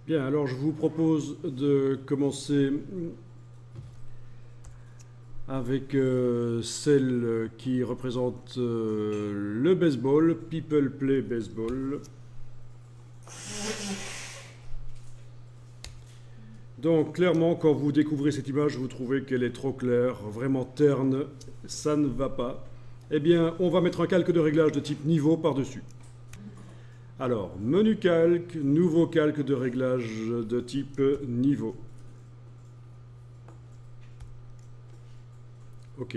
Bien, alors je vous propose de commencer avec celle qui représente le baseball, People Play Baseball. Donc clairement, quand vous découvrez cette image, vous trouvez qu'elle est trop claire, vraiment terne, ça ne va pas. Eh bien, on va mettre un calque de réglage de type niveau par-dessus. Alors, menu calque, nouveau calque de réglage de type niveau. OK.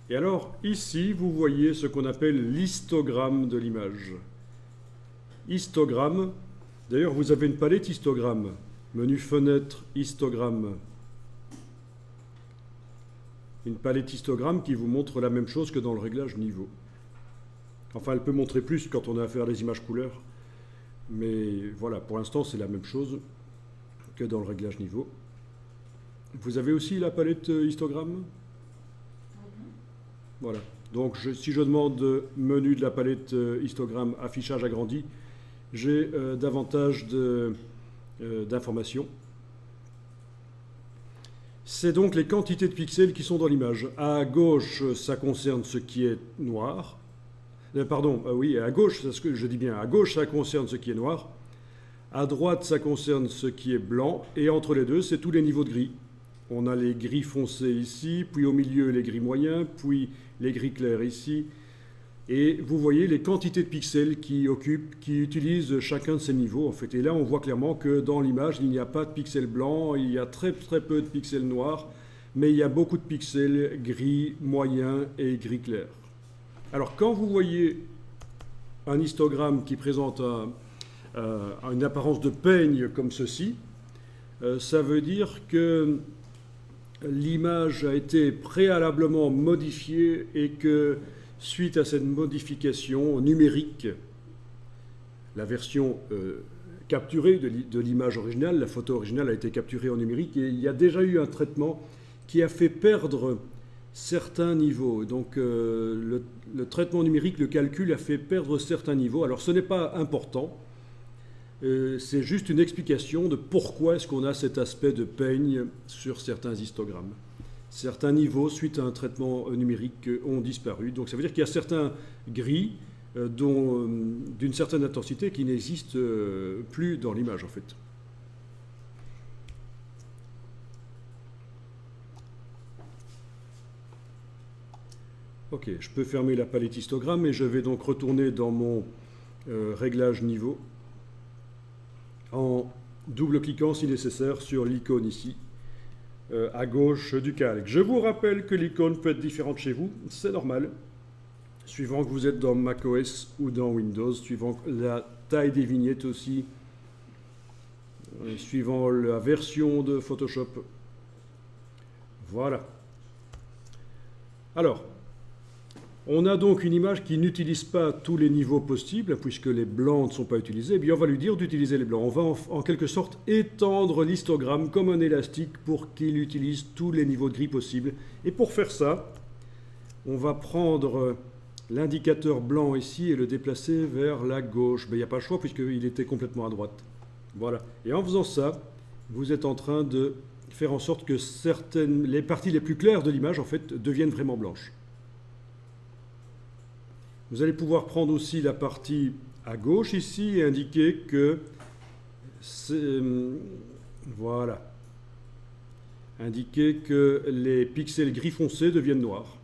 Et alors, ici, vous voyez ce qu'on appelle l'histogramme de l'image. Histogramme, d'ailleurs, vous avez une palette histogramme. Menu fenêtre, histogramme. Une palette histogramme qui vous montre la même chose que dans le réglage niveau. Enfin, elle peut montrer plus quand on a affaire à des images couleurs. Mais voilà, pour l'instant, c'est la même chose que dans le réglage niveau. Vous avez aussi la palette histogramme ? Voilà. Donc, si je demande menu de la palette histogramme affichage agrandi, j'ai davantage d'informations. C'est donc les quantités de pixels qui sont dans l'image. À gauche, ça concerne ce qui est noir. Oui, à gauche, c'est ce que je dis bien. À gauche, ça concerne ce qui est noir. À droite, ça concerne ce qui est blanc. Et entre les deux, c'est tous les niveaux de gris. On a les gris foncés ici, puis au milieu les gris moyens, puis les gris clairs ici. Et vous voyez les quantités de pixels qui utilisent chacun de ces niveaux, en fait. Et là, on voit clairement que dans l'image, il n'y a pas de pixels blancs, il y a très peu de pixels noirs, mais il y a beaucoup de pixels gris moyens et gris clairs. Alors, quand vous voyez un histogramme qui présente une apparence de peigne comme ceci, ça veut dire que l'image a été préalablement modifiée et que, suite à cette modification numérique, la version capturée de l'image originale, la photo originale a été capturée en numérique et il y a déjà eu un traitement qui a fait perdre certains niveaux. Donc le traitement numérique, le calcul a fait perdre certains niveaux. Alors ce n'est pas important, c'est juste une explication de pourquoi est-ce qu'on a cet aspect de peigne sur certains histogrammes. Certains niveaux, suite à un traitement numérique, ont disparu. Donc ça veut dire qu'il y a certains gris d'une certaine intensité qui n'existent plus dans l'image en fait. Ok, je peux fermer la palette histogramme et je vais donc retourner dans mon réglage niveau en double-cliquant si nécessaire sur l'icône ici, à gauche du calque. Je vous rappelle que l'icône peut être différente chez vous, c'est normal, suivant que vous êtes dans macOS ou dans Windows, suivant la taille des vignettes aussi, suivant la version de Photoshop. Voilà. Alors, on a donc une image qui n'utilise pas tous les niveaux possibles, puisque les blancs ne sont pas utilisés. Eh bien, on va lui dire d'utiliser les blancs. On va en quelque sorte étendre l'histogramme comme un élastique pour qu'il utilise tous les niveaux de gris possibles. Et pour faire ça, on va prendre l'indicateur blanc ici et le déplacer vers la gauche. Mais il n'y a pas le choix puisqu'il était complètement à droite. Voilà. Et en faisant ça, vous êtes en train de faire en sorte que les parties les plus claires de l'image, en fait, deviennent vraiment blanches. Vous allez pouvoir prendre aussi la partie à gauche ici et indiquer que voilà. Indiquer que les pixels gris foncé deviennent noirs.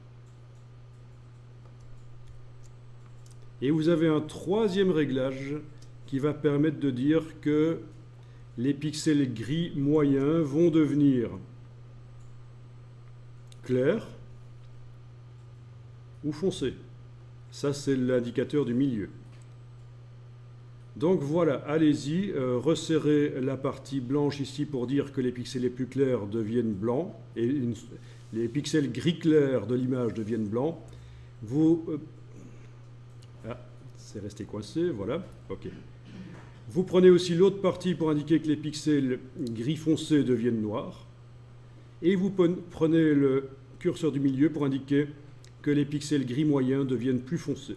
Et vous avez un troisième réglage qui va permettre de dire que les pixels gris moyens vont devenir clairs ou foncés. Ça, c'est l'indicateur du milieu. Donc voilà, allez-y, resserrez la partie blanche ici pour dire que les pixels les plus clairs deviennent blancs et les pixels gris clairs de l'image deviennent blancs. C'est resté coincé, voilà, ok. Vous prenez aussi l'autre partie pour indiquer que les pixels gris foncé deviennent noirs. Et vous prenez le curseur du milieu pour indiquer que les pixels gris moyens deviennent plus foncés.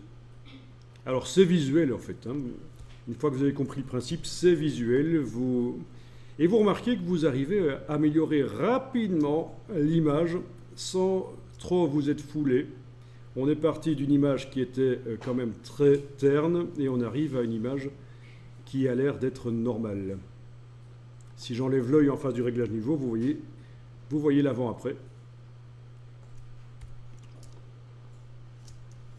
Alors c'est visuel en fait, hein. Une fois que vous avez compris le principe, c'est visuel. Et vous remarquez que vous arrivez à améliorer rapidement l'image sans trop vous être foulé. On est parti d'une image qui était quand même très terne et on arrive à une image qui a l'air d'être normale. Si j'enlève l'œil en face du réglage niveau, vous voyez l'avant-après.